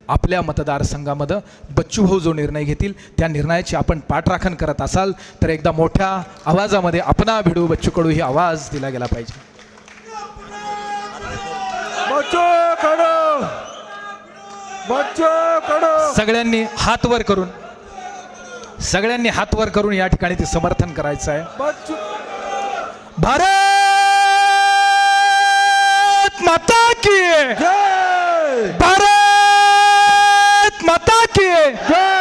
आपल्या मतदारसंघामध्ये बच्चूभाऊ जो निर्णय घेतील त्या निर्णयाची आपण पाठराखण करत असाल तर एकदा मोठ्या आवाजामध्ये अपना भिडू बच्चू कडू ही आवाज दिला गेला पाहिजे. बच्चू कडू, बच्चू कडू. सगळ्यांनी हात वर करून या ठिकाणी ते समर्थन करायचं आहे. बच्चू भारत माता की जय, भारत माता की जय.